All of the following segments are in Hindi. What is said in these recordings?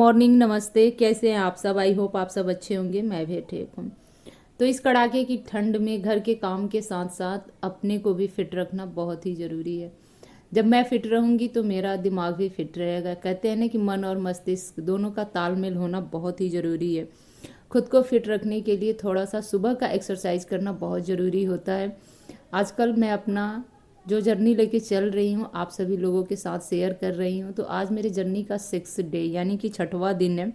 मॉर्निंग, नमस्ते। कैसे हैं आप सब? आई होप आप सब अच्छे होंगे। मैं भी ठीक हूँ। तो इस कड़ाके की ठंड में घर के काम के साथ साथ अपने को भी फिट रखना बहुत ही ज़रूरी है। जब मैं फिट रहूँगी तो मेरा दिमाग भी फिट रहेगा। कहते हैं ना कि मन और मस्तिष्क दोनों का तालमेल होना बहुत ही ज़रूरी है। खुद को फिट रखने के लिए थोड़ा सा सुबह का एक्सरसाइज करना बहुत ज़रूरी होता है। आजकल मैं अपना जो जर्नी लेके चल रही हूँ आप सभी लोगों के साथ शेयर कर रही हूँ। तो आज मेरे जर्नी का 6 डे यानी कि 6वां दिन है।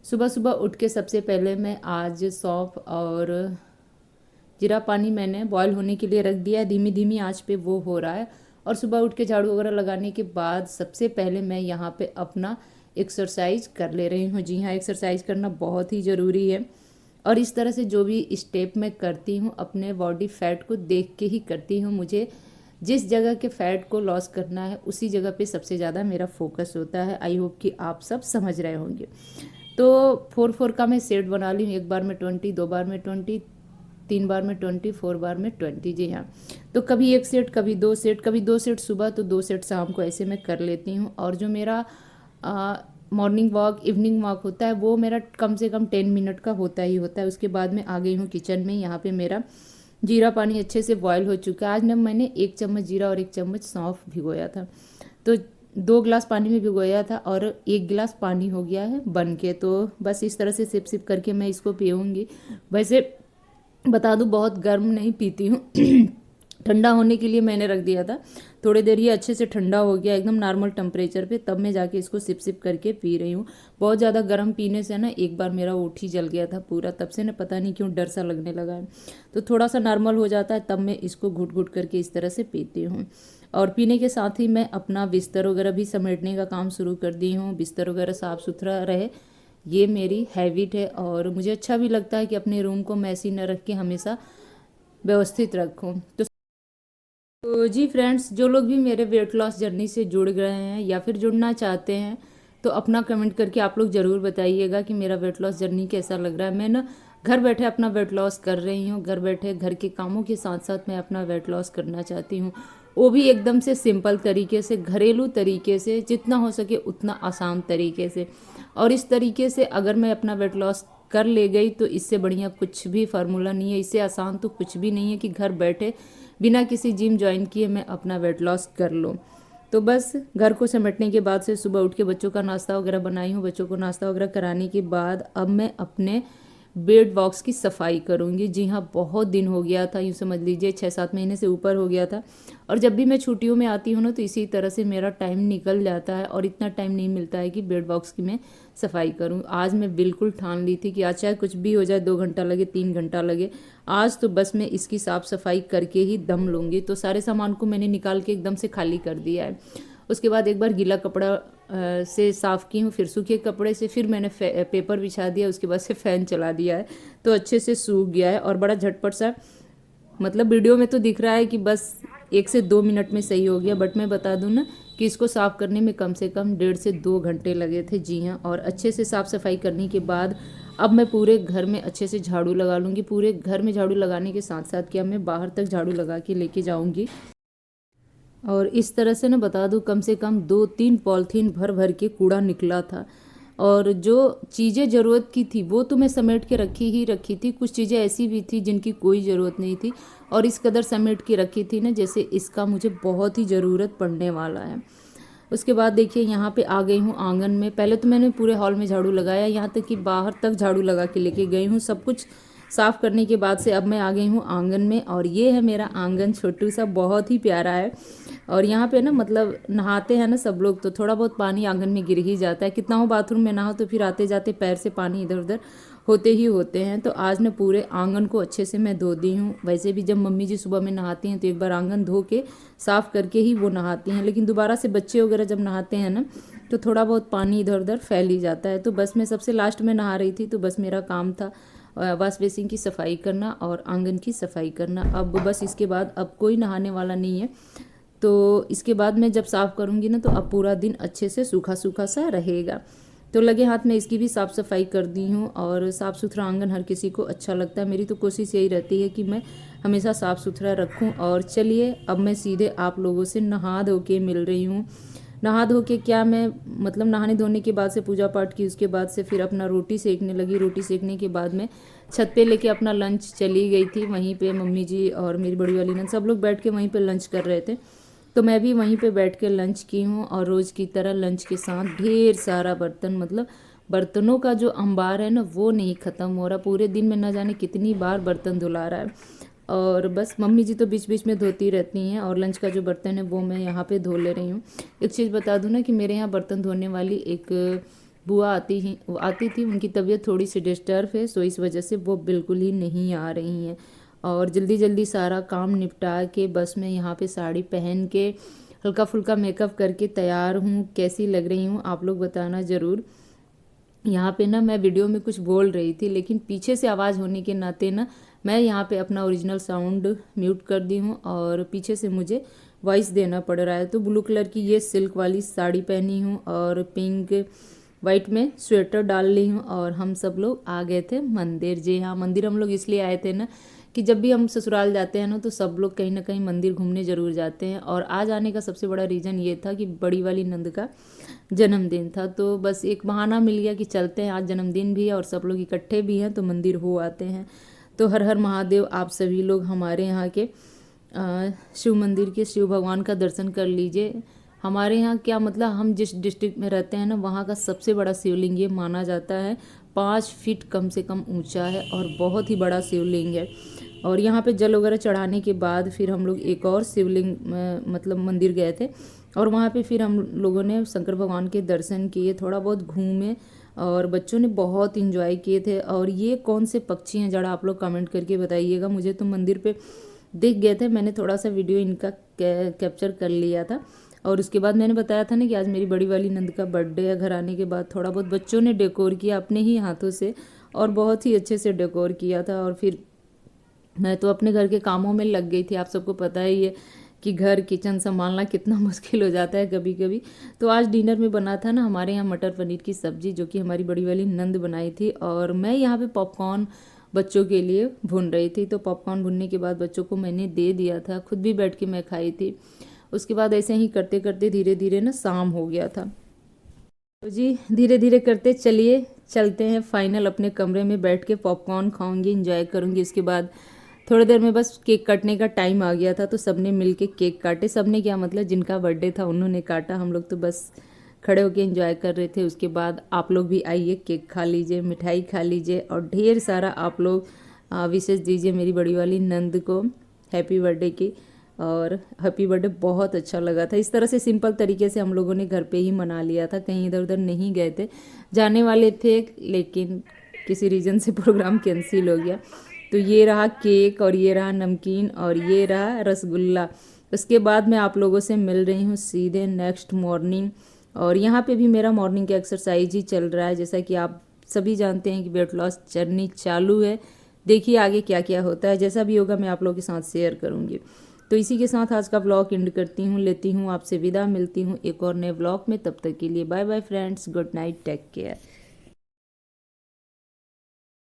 सुबह सुबह उठ के सबसे पहले मैं आज सौंफ और जीरा पानी मैंने बॉईल होने के लिए रख दिया है। धीमी धीमी आंच पे वो हो रहा है। और सुबह उठ के झाड़ू वगैरह लगाने के बाद सबसे पहले मैं यहाँ पे अपना एक्सरसाइज कर ले रही हूँ। जी हाँ, एक्सरसाइज करना बहुत ही ज़रूरी है। और इस तरह से जो भी स्टेप मैं करती हूँ अपने बॉडी फैट को देख के ही करती हूँ। मुझे जिस जगह के फैट को लॉस करना है उसी जगह पे सबसे ज़्यादा मेरा फोकस होता है। आई होप कि आप सब समझ रहे होंगे। तो 4 4 का मैं सेट बना ली हूँ। एक बार में 20, 2 बार में 20, 3 बार में 20, 4 बार में 20। जी हाँ, तो कभी एक सेट, कभी 2 सेट, कभी 2 सेट सुबह तो 2 सेट शाम को, ऐसे मैं कर लेती हूँ। और जो मेरा मॉर्निंग वॉक, इवनिंग वॉक होता है वो मेरा कम से कम 10 मिनट का होता ही होता है। उसके बाद मैं आ गई हूँ किचन में। यहाँ पे मेरा जीरा पानी अच्छे से बॉयल हो चुका है। आज ना मैंने 1 चम्मच जीरा और 1 चम्मच सौंफ भिगोया था। तो 2 गिलास पानी में भिगोया था और 1 गिलास पानी हो गया है बन के। तो बस इस तरह से सिप सिप करके मैं इसको पीऊँगी। वैसे बता दूँ बहुत गर्म नहीं पीती हूँ। ठंडा होने के लिए मैंने रख दिया था। थोड़ी देर ये अच्छे से ठंडा हो गया एकदम नॉर्मल टेम्परेचर पे, तब मैं जाके इसको सिप सिप करके पी रही हूँ। बहुत ज़्यादा गर्म पीने से ना एक बार मेरा ओठ ही जल गया था पूरा। तब से ना पता नहीं क्यों डर सा लगने लगा है। तो थोड़ा सा नॉर्मल हो जाता है तब मैं इसको घुट घुट करके इस तरह से पीती हूँ। और पीने के साथ ही मैं अपना बिस्तर वगैरह भी समेटने का काम शुरू कर दी हूँ। बिस्तर वगैरह साफ़ सुथरा रहे, ये मेरी हैबिट है। और मुझे अच्छा भी लगता है कि अपने रूम को मैसी न रख के हमेशा व्यवस्थित रखूँ। तो जी फ्रेंड्स, जो लोग भी मेरे वेट लॉस जर्नी से जुड़ गए हैं या फिर जुड़ना चाहते हैं तो अपना कमेंट करके आप लोग ज़रूर बताइएगा कि मेरा वेट लॉस जर्नी कैसा लग रहा है। मैं ना घर बैठे अपना वेट लॉस कर रही हूँ। घर बैठे घर के कामों के साथ साथ मैं अपना वेट लॉस करना चाहती हूँ, वो भी एकदम से सिंपल तरीके से, घरेलू तरीके से, जितना हो सके उतना आसान तरीके से। और इस तरीके से अगर मैं अपना वेट लॉस कर ले गई तो इससे बढ़िया कुछ भी फार्मूला नहीं है, इससे आसान तो कुछ भी नहीं है कि घर बैठे बिना किसी जिम ज्वाइन किए मैं अपना वेट लॉस कर लूँ। तो बस घर को समेटने के बाद से सुबह उठ के बच्चों का नाश्ता वगैरह बनाई हूँ। बच्चों को नाश्ता वगैरह कराने के बाद अब मैं अपने बेड बॉक्स की सफाई करूँगी। जी हाँ, बहुत दिन हो गया था, यूँ समझ लीजिए 6 7 महीने से ऊपर हो गया था। और जब भी मैं छुट्टियों में आती हूँ ना तो इसी तरह से मेरा टाइम निकल जाता है और इतना टाइम नहीं मिलता है कि बेड बॉक्स की मैं सफाई करूँ। आज मैं बिल्कुल ठान ली थी कि आज चाहे कुछ भी हो जाए, 2 घंटा लगे, 3 घंटा लगे, आज तो बस मैं इसकी साफ़ सफाई करके ही दम लूँगी। तो सारे सामान को मैंने निकाल के एकदम से खाली कर दिया है। उसके बाद एक बार गीला कपड़ा से साफ़ की हूँ, फिर सूखे कपड़े से, फिर मैंने पेपर बिछा दिया, उसके बाद से फ़ैन चला दिया है तो अच्छे से सूख गया है। और बड़ा झटपट सा, मतलब वीडियो में तो दिख रहा है कि बस 1 से 2 मिनट में सही हो गया, बट मैं बता दूं ना कि इसको साफ़ करने में कम से कम 1.5 से 2 घंटे लगे थे। जी हाँ, और अच्छे से साफ़ सफाई करने के बाद अब मैं पूरे घर में अच्छे से झाड़ू लगा लूँगी। पूरे घर में झाड़ू लगाने के साथ साथ क्या मैं बाहर तक झाड़ू लगा के लेके जाऊँगी। और इस तरह से ना बता दूँ कम से कम 2 3 पॉलीथीन भर भर के कूड़ा निकला था। और जो चीज़ें ज़रूरत की थी वो तो मैं समेट के रखी ही रखी थी, कुछ चीज़ें ऐसी भी थी जिनकी कोई ज़रूरत नहीं थी और इस कदर समेट के रखी थी ना जैसे इसका मुझे बहुत ही ज़रूरत पड़ने वाला है। उसके बाद देखिए यहाँ पे आ गई हूँ आंगन में। पहले तो मैंने पूरे हॉल में झाड़ू लगाया, यहाँ तक कि बाहर तक झाड़ू लगा के लेके गई हूँ। सब कुछ साफ़ करने के बाद से अब मैं आ गई हूँ आंगन में। और ये है मेरा आंगन, छोटू सा, बहुत ही प्यारा है। और यहाँ पे ना मतलब नहाते हैं ना सब लोग तो थोड़ा बहुत पानी आंगन में गिर ही जाता है। कितना हो बाथरूम में नहा तो फिर आते जाते पैर से पानी इधर उधर होते ही होते हैं। तो आज ना पूरे आंगन को अच्छे से मैं धो दी हूँ। वैसे भी जब मम्मी जी सुबह में नहाती हैं तो एक बार आंगन धो के साफ़ करके ही वो नहाती हैं, लेकिन दोबारा से बच्चे वगैरह जब नहाते हैं ना तो थोड़ा बहुत पानी इधर उधर फैल ही जाता है। तो बस मैं सबसे लास्ट में नहा रही थी तो बस मेरा काम था वॉश बेसिन की सफाई करना और आंगन की सफाई करना। अब बस इसके बाद अब कोई नहाने वाला नहीं है, तो इसके बाद मैं जब साफ़ करूँगी ना तो अब पूरा दिन अच्छे से सूखा सूखा सा रहेगा। तो लगे हाथ में इसकी भी साफ़ सफाई कर दी हूँ। और साफ़ सुथरा आंगन हर किसी को अच्छा लगता है, मेरी तो कोशिश यही रहती है कि मैं हमेशा साफ़ सुथरा रखूँ। और चलिए अब मैं सीधे आप लोगों से नहा धो के मिल रही हूँ। नहा धो के क्या मैं मतलब नहाने धोने के बाद से पूजा पाठ की, उसके बाद से फिर अपना रोटी सेकने लगी। रोटी सेकने के बाद में छत पे लेके अपना लंच चली गई थी। वहीं पे मम्मी जी और मेरी बड़ी वाली नंद सब लोग बैठ के वहीं पे लंच कर रहे थे, तो मैं भी वहीं पे बैठ के लंच की हूँ। और रोज़ की तरह लंच के साथ ढेर सारा बर्तन, मतलब बर्तनों का जो अंबार है ना वो नहीं ख़त्म हो रहा। पूरे दिन में न जाने कितनी बार बर्तन धुला रहा है। और बस मम्मी जी तो बीच बीच में धोती रहती हैं, और लंच का जो बर्तन है वो मैं यहाँ पे धो ले रही हूँ। एक चीज़ बता दूँ ना कि मेरे यहाँ बर्तन धोने वाली एक बुआ आती थी। उनकी तबीयत थोड़ी सी डिस्टर्ब है, सो इस वजह से वो बिल्कुल ही नहीं आ रही हैं। और जल्दी जल्दी सारा काम निपटा के बस मैं यहाँ पे साड़ी पहन के हल्का फुल्का मेकअप करके तैयार हूँ। कैसी लग रही हूँ आप लोग बताना ज़रूर। यहाँ पे ना मैं वीडियो में कुछ बोल रही थी, लेकिन पीछे से आवाज़ होने के नाते ना मैं यहाँ पे अपना ओरिजिनल साउंड म्यूट कर दी हूँ, और पीछे से मुझे वॉइस देना पड़ रहा है। तो ब्लू कलर की ये सिल्क वाली साड़ी पहनी हूँ, और पिंक वाइट में स्वेटर डाल ली हूँ। और हम सब लोग आ गए थे मंदिर। जी हाँ, मंदिर हम लोग इसलिए आए थे ना कि जब भी हम ससुराल जाते हैं ना तो सब लोग कहीं ना कहीं मंदिर घूमने ज़रूर जाते हैं। और आज आने का सबसे बड़ा रीज़न ये था कि बड़ी वाली नंद का जन्मदिन था, तो बस एक बहाना मिल गया कि चलते हैं, आज जन्मदिन भी है और सब लोग इकट्ठे भी हैं तो मंदिर हो आते हैं। तो हर हर महादेव। आप सभी लोग हमारे यहाँ के शिव मंदिर के शिव भगवान का दर्शन कर लीजिए। हमारे यहाँ क्या मतलब, हम जिस डिस्ट्रिक्ट में रहते हैं ना वहाँ का सबसे बड़ा शिवलिंग ये माना जाता है। 5 फीट कम से कम ऊंचा है और बहुत ही बड़ा शिवलिंग है। और यहाँ पे जल वगैरह चढ़ाने के बाद फिर हम लोग एक और शिवलिंग मतलब मंदिर गए थे, और वहाँ पे फिर हम लोगों ने शंकर भगवान के दर्शन किए, थोड़ा बहुत घूमे, और बच्चों ने बहुत इंजॉय किए थे। और ये कौन से पक्षी हैं जरा आप लोग कमेंट करके बताइएगा। मुझे तो मंदिर पे दिख गए थे, मैंने थोड़ा सा वीडियो इनका कैप्चर कर लिया था। और उसके बाद मैंने बताया था ना कि आज मेरी बड़ी वाली नंद का बर्थडे है। घर आने के बाद थोड़ा बहुत बच्चों ने डेकोर किया अपने ही हाथों से, और बहुत ही अच्छे से डेकोर किया था। और फिर मैं तो अपने घर के कामों में लग गई थी। आप सबको पता ही है कि घर किचन संभालना कितना मुश्किल हो जाता है कभी कभी। तो आज डिनर में बना था ना हमारे यहाँ मटर पनीर की सब्ज़ी, जो कि हमारी बड़ी वाली नंद बनाई थी। और मैं यहाँ पे पॉपकॉर्न बच्चों के लिए भून रही थी। तो पॉपकॉर्न भुनने के बाद बच्चों को मैंने दे दिया था, खुद भी बैठ के मैं खाई थी। उसके बाद ऐसे ही करते करते धीरे धीरे ना शाम हो गया था। तो जी धीरे धीरे करते चलिए चलते हैं फाइनल अपने कमरे में बैठ के पॉपकॉर्न खाऊंगी, इंजॉय करूंगी। उसके बाद थोड़ी देर में बस केक काटने का टाइम आ गया था, तो सबने मिल के केक काटे। सबने क्या मतलब, जिनका बर्थडे था उन्होंने काटा, हम लोग तो बस खड़े होके एंजॉय कर रहे थे। उसके बाद आप लोग भी आइए, केक खा लीजिए, मिठाई खा लीजिए, और ढेर सारा आप लोग विशेष दीजिए मेरी बड़ी वाली नंद को हैप्पी बर्थडे की। और हैप्पी बर्थडे बहुत अच्छा लगा था। इस तरह से सिंपल तरीके से हम लोगों ने घर पे ही मना लिया था, कहीं इधर उधर नहीं गए थे। जाने वाले थे लेकिन किसी रीज़न से प्रोग्राम कैंसिल हो गया। तो ये रहा केक, और ये रहा नमकीन, और ये रहा रसगुल्ला। उसके बाद मैं आप लोगों से मिल रही हूँ सीधे नेक्स्ट मॉर्निंग। और यहाँ पे भी मेरा मॉर्निंग का एक्सरसाइज ही चल रहा है। जैसा कि आप सभी जानते हैं कि वेट लॉस जर्नी चालू है। देखिए आगे क्या क्या होता है, जैसा भी होगा मैं आप लोगों के साथ शेयर करूँगी। तो इसी के साथ आज का व्लॉग एंड करती हूँ, लेती हूँ आपसे विदा, मिलती हूँ एक और नए व्लॉग में। तब तक के लिए bye bye friends, good night, take care.